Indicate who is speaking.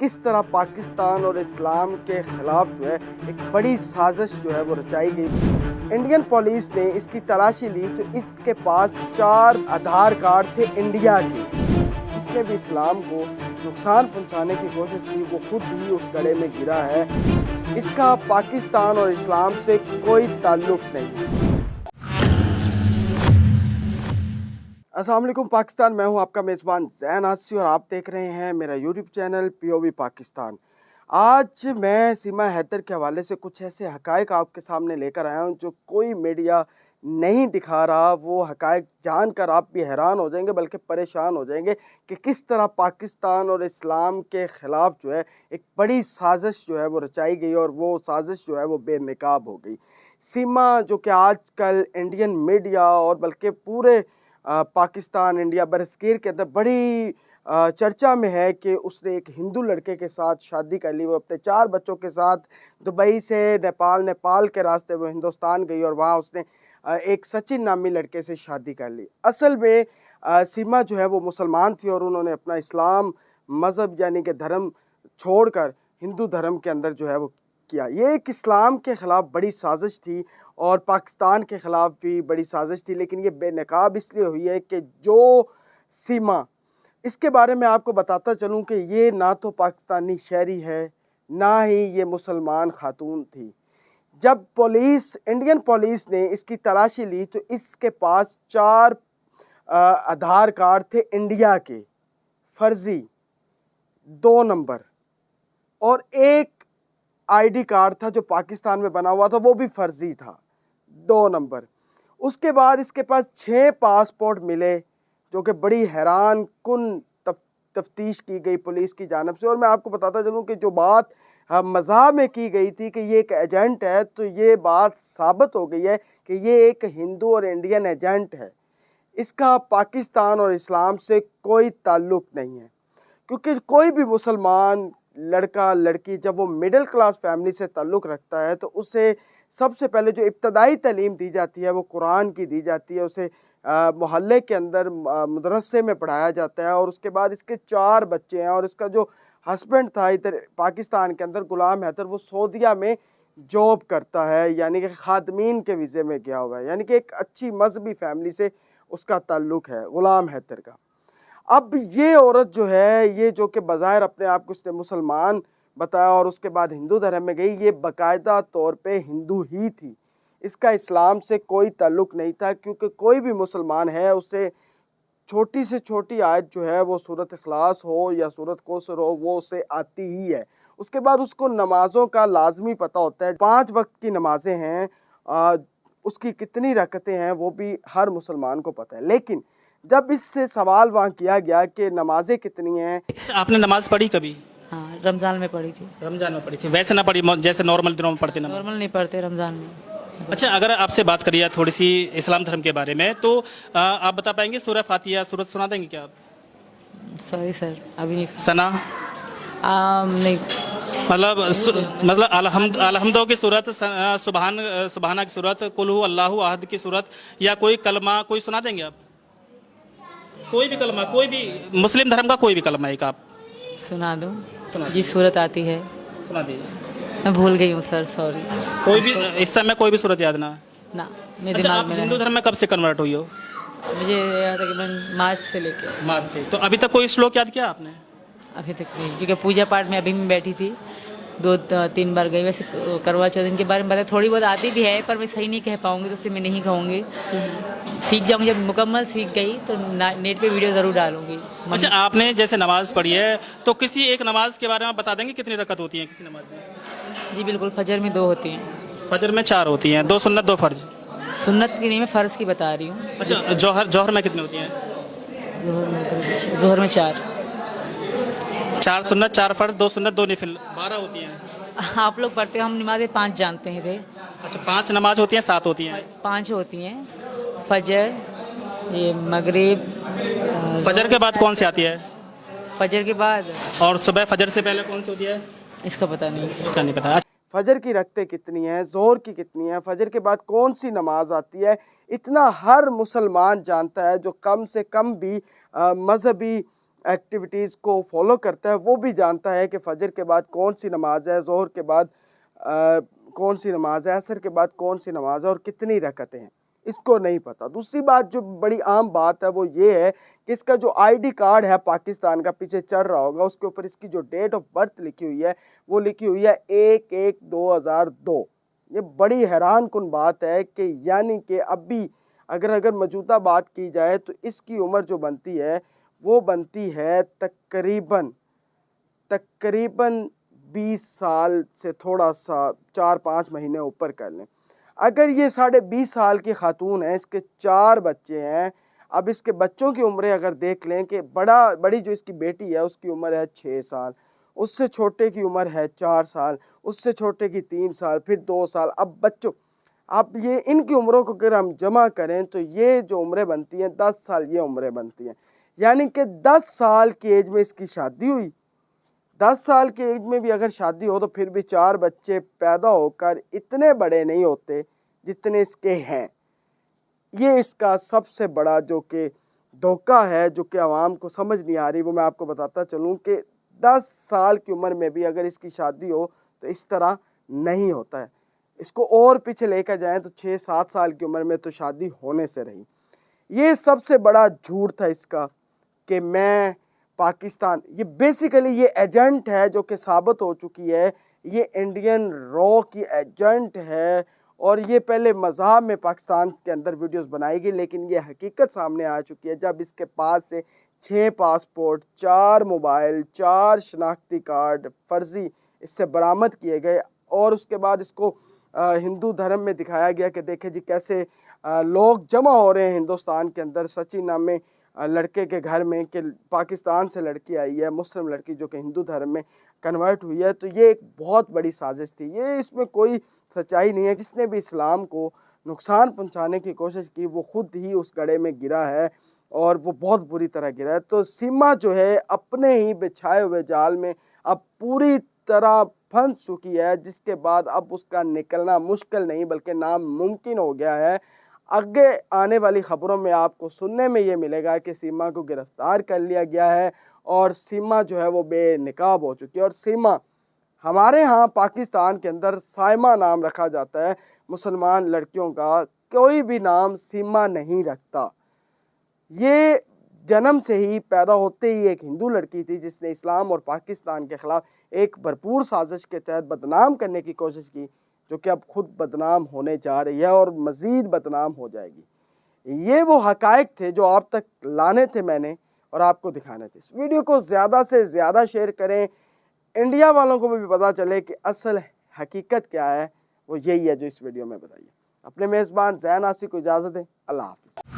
Speaker 1: किस तरह पाकिस्तान और इस्लाम के ख़िलाफ़ जो है एक बड़ी साजिश जो है वो रचाई गई। इंडियन पुलिस ने इसकी तलाशी ली तो इसके पास 4 आधार कार्ड थे इंडिया के। जिसने भी इस्लाम को नुकसान पहुंचाने की कोशिश की वो खुद ही उस गड्ढे में गिरा है। इसका पाकिस्तान और इस्लाम से कोई ताल्लुक नहीं। अस्सलाम वालेकुम पाकिस्तान, मैं हूं आपका मेज़बान ज़ैन आसी और आप देख रहे हैं मेरा यूट्यूब चैनल पीओवी पाकिस्तान। आज मैं सीमा हैदर के हवाले से कुछ ऐसे हक़ाइक़ आपके सामने लेकर आया हूं जो कोई मीडिया नहीं दिखा रहा। वो हक़ाइक़ जानकर आप भी हैरान हो जाएंगे बल्कि परेशान हो जाएंगे कि किस तरह पाकिस्तान और इस्लाम के ख़िलाफ़ जो है एक बड़ी साजिश जो है वो रचाई गई और वो साजिश जो है वो बेनकाब हो गई। सीमा जो कि आजकल इंडियन मीडिया और बल्कि पूरे पाकिस्तान इंडिया बरसगीर के अंदर बड़ी चर्चा में है कि उसने एक हिंदू लड़के के साथ शादी कर ली। वो अपने 4 बच्चों के साथ दुबई से नेपाल के रास्ते वो हिंदुस्तान गई और वहाँ उसने एक सचिन नामी लड़के से शादी कर ली। असल में सीमा जो है वो मुसलमान थी और उन्होंने अपना इस्लाम मज़हब यानी कि धर्म छोड़कर हिंदू धर्म के अंदर जो है वो किया। ये एक इस्लाम के ख़िलाफ़ बड़ी साजिश थी और पाकिस्तान के ख़िलाफ़ भी बड़ी साजिश थी, लेकिन ये बेनकाब इसलिए हुई है कि जो सीमा, इसके बारे में आपको बताता चलूँ कि ये ना तो पाकिस्तानी शहरी है ना ही ये मुसलमान खातून थी। जब इंडियन पुलिस ने इसकी तलाशी ली तो इसके पास 4 आधार कार्ड थे इंडिया के फर्जी 2 नंबर और एक आईडी कार्ड था जो पाकिस्तान में बना हुआ था, वो भी फर्जी था 2 नंबर। उसके बाद इसके पास 6 पासपोर्ट मिले जो कि बड़ी हैरान कुन तफ्तीश की गई पुलिस की जानिब से। और मैं आपको बताता चलूँ कि जो बात मज़ाक में की गई थी कि ये एक एजेंट है, तो ये बात साबित हो गई है कि ये एक हिंदू और इंडियन एजेंट है। इसका पाकिस्तान और इस्लाम से कोई ताल्लुक़ नहीं है, क्योंकि कोई भी मुसलमान लड़का लड़की जब वो मिडिल क्लास फैमिली से ताल्लुक़ रखता है तो उसे सबसे पहले जो इब्तदाई तालीम दी जाती है वो कुरान की दी जाती है। उसे मोहल्ले के अंदर मदरसे में पढ़ाया जाता है और उसके बाद इसके 4 बच्चे हैं और इसका जो हस्बैंड था इधर पाकिस्तान के अंदर गुलाम हैदर, वो सऊदीया में जॉब करता है, यानी कि खादमीन के वीज़े में गया हुआ है, यानी कि एक अच्छी मजहबी फैमिली से उसका ताल्लुक़ है गुलाम हैदर का। अब ये औरत जो है, ये जो कि बज़ाहिर अपने आप को उसने मुसलमान बताया और उसके बाद हिंदू धर्म में गई, ये बाकायदा तौर पे हिंदू ही थी। इसका इस्लाम से कोई ताल्लुक़ नहीं था, क्योंकि कोई भी मुसलमान है उसे छोटी से छोटी आयत जो है वो सूरत इखलास हो या सूरत कौसर हो वो उसे आती ही है। उसके बाद उसको नमाज़ों का लाजमी पता होता है, 5 वक्त की नमाजें हैं, उसकी कितनी रकतें हैं वो भी हर मुसलमान को पता है। लेकिन जब इससे सवाल वहाँ किया गया कि नमाजें कितनी हैं।
Speaker 2: आपने नमाज पढ़ी कभी?
Speaker 3: हाँ, रमज़ान में पढ़ी थी।
Speaker 2: रमजान में पढ़ी थी, वैसे ना पढ़ी जैसे नॉर्मल दिनों में पढ़ते नमाज?
Speaker 3: नॉर्मल नहीं पढ़ते रमज़ान में।
Speaker 2: अच्छा, अगर आपसे बात करिए थोड़ी सी इस्लाम धर्म के बारे में तो आप बता पाएंगे सूरह फातिहा सूरत सुना देंगे क्या आप?
Speaker 3: सॉरी सर, अभी नहीं।
Speaker 2: सना
Speaker 3: नहीं।
Speaker 2: मतलब अलहम्दो की सूरत, सुबहाना की सूरत, कुल हु अल्लाहु अहद की सूरत, या कोई कलमा कोई सुना देंगे आप? कोई भी कलमा, कोई भी मुस्लिम धर्म का कोई भी कलमा एक आप
Speaker 3: सुना दो।
Speaker 2: सुना
Speaker 3: जी सूरत आती है,
Speaker 2: सुना दीजिए।
Speaker 3: मैं भूल गई हूँ सर, सॉरी।
Speaker 2: कोई भी इस समय कोई भी सूरत याद ना?
Speaker 3: ना, मेरे
Speaker 2: अच्छा,
Speaker 3: दिमाग
Speaker 2: आप
Speaker 3: में
Speaker 2: हिंदू धर्म में कब से कन्वर्ट हुई हो?
Speaker 3: मुझे याद है कि मैं मार्च से लेके
Speaker 2: मार्च से। तो अभी तक कोई श्लोक याद किया आपने?
Speaker 3: अभी तक नहीं, क्योंकि पूजा पाठ में अभी मैं बैठी थी, 2-3 बार गई। वैसे करवा चौथ इनके बारे में पता थोड़ी बहुत आती भी है, पर मैं सही नहीं कह पाऊँगी, तो उससे मैं नहीं कहूँगी। सीख जाऊँगी, जब मुकम्मल सीख गई तो नेट पे वीडियो ज़रूर डालूँगी।
Speaker 2: अच्छा, आपने जैसे नमाज पढ़ी है तो किसी एक नमाज के बारे में बता देंगे कितनी रकत होती है किसी नमाज में?
Speaker 3: जी बिल्कुल, फजर में 2 होती हैं।
Speaker 2: फजर में 4 होती हैं, 2 सुन्नत 2 फर्ज।
Speaker 3: सुन्नत की नहीं, मैं फ़र्ज़ की बता रही हूँ।
Speaker 2: अच्छा, जौहर में कितनी होती हैं?
Speaker 3: ज़ोहर में 4
Speaker 2: सुन्नत 4 फर्ज, 2 सुन्नत 2 नफिल, 12 होती हैं।
Speaker 3: आप लोग पढ़ते हो, हम नमाज़ें 5 जानते हैं थे।
Speaker 2: अच्छा, 5 नमाज होती हैं, 7 होती हैं?
Speaker 3: 5 होती हैं, फजर, ये मगरिब।
Speaker 2: फजर के बाद कौन सी आती है?
Speaker 3: फजर के बाद,
Speaker 2: और सुबह फजर से पहले कौन सी होती है?
Speaker 3: इसका पता नहीं।
Speaker 2: इसका नहीं पता।
Speaker 1: फजर की रकतें कितनी हैं, ज़ोहर की कितनी हैं, फजर के बाद कौन सी नमाज आती है, इतना हर मुसलमान जानता है जो कम से कम भी मजहबी एक्टिविटीज़ को फॉलो करता है वो भी जानता है कि फजर के बाद कौन सी नमाज है, ज़ोहर के बाद कौन सी नमाज है, असर के बाद कौन सी नमाज है और कितनी रकतें हैं, इसको नहीं पता। दूसरी बात जो बड़ी आम बात है वो ये है कि इसका जो आईडी कार्ड है पाकिस्तान का, पीछे चल रहा होगा, उसके ऊपर इसकी जो डेट ऑफ बर्थ लिखी हुई है वो लिखी हुई है 1/1/2002। ये बड़ी हैरान कुन बात है कि यानी कि अभी अगर मौजूदा बात की जाए तो इसकी उम्र जो बनती है वो बनती है तकरीबन 20 साल से थोड़ा सा 4-5 महीने ऊपर कर लें। अगर ये 20.5 साल की खातून है, इसके 4 बच्चे हैं, अब इसके बच्चों की उम्रें अगर देख लें कि बड़ी जो इसकी बेटी है उसकी उम्र है 6 साल, उससे छोटे की उम्र है 4 साल, उससे छोटे की 3 साल, फिर 2 साल। अब ये इनकी उम्रों को अगर हम जमा करें तो ये जो उम्रें बनती हैं 10 साल ये उम्रें बनती हैं। यानी कि 10 साल की एज में इसकी शादी हुई। 10 साल की एज में भी अगर शादी हो तो फिर भी 4 बच्चे पैदा होकर इतने बड़े नहीं होते जितने इसके हैं। ये इसका सबसे बड़ा जो कि धोखा है, जो कि आवाम को समझ नहीं आ रही, वो मैं आपको बताता चलूँ कि 10 साल की उम्र में भी अगर इसकी शादी हो तो इस तरह नहीं होता है। इसको और पीछे लेकर जाएं तो 6-7 साल की उम्र में तो शादी होने से रही। ये सबसे बड़ा झूठ था इसका कि मैं पाकिस्तान, ये बेसिकली ये एजेंट है जो कि साबित हो चुकी है, ये इंडियन रॉ की एजेंट है और ये पहले मज़ाक में पाकिस्तान के अंदर वीडियोस बनाएगी, लेकिन ये हकीकत सामने आ चुकी है जब इसके पास से 6 पासपोर्ट, 4 मोबाइल, 4 शनाख्ती कार्ड फर्जी इससे बरामद किए गए और उसके बाद इसको हिंदू धर्म में दिखाया गया कि देखें जी कैसे लोग जमा हो रहे हैं हिंदुस्तान के अंदर सची नामे लड़के के घर में कि पाकिस्तान से लड़की आई है, मुस्लिम लड़की जो कि हिंदू धर्म में कन्वर्ट हुई है। तो ये एक बहुत बड़ी साजिश थी, ये इसमें कोई सच्चाई नहीं है। जिसने भी इस्लाम को नुकसान पहुंचाने की कोशिश की वो खुद ही उस गड्ढे में गिरा है और वो बहुत बुरी तरह गिरा है। तो सीमा जो है अपने ही बिछाए हुए जाल में अब पूरी तरह फंस चुकी है, जिसके बाद अब उसका निकलना मुश्किल नहीं बल्कि नामुमकिन हो गया है। आगे आने वाली खबरों में आपको सुनने में ये मिलेगा कि सीमा को गिरफ्तार कर लिया गया है और सीमा जो है वो बेनकाब हो चुकी है। और सीमा हमारे यहाँ पाकिस्तान के अंदर साइमा नाम रखा जाता है, मुसलमान लड़कियों का कोई भी नाम सीमा नहीं रखता। ये जन्म से ही पैदा होते ही एक हिंदू लड़की थी जिसने इस्लाम और पाकिस्तान के ख़िलाफ़ एक भरपूर साजिश के तहत बदनाम करने की कोशिश की, जो कि अब खुद बदनाम होने जा रही है और मज़ीद बदनाम हो जाएगी। ये वो हक़ाइक़ थे जो आप तक लाने थे मैंने और आपको दिखाने थे। इस वीडियो को ज़्यादा से ज़्यादा शेयर करें, इंडिया वालों को भी पता चले कि असल हकीकत क्या है, वो यही है जो इस वीडियो में बताइए। अपने मेज़बान ज़ैन आसिफ को इजाज़त दें। अल्लाह हाफ़िज़।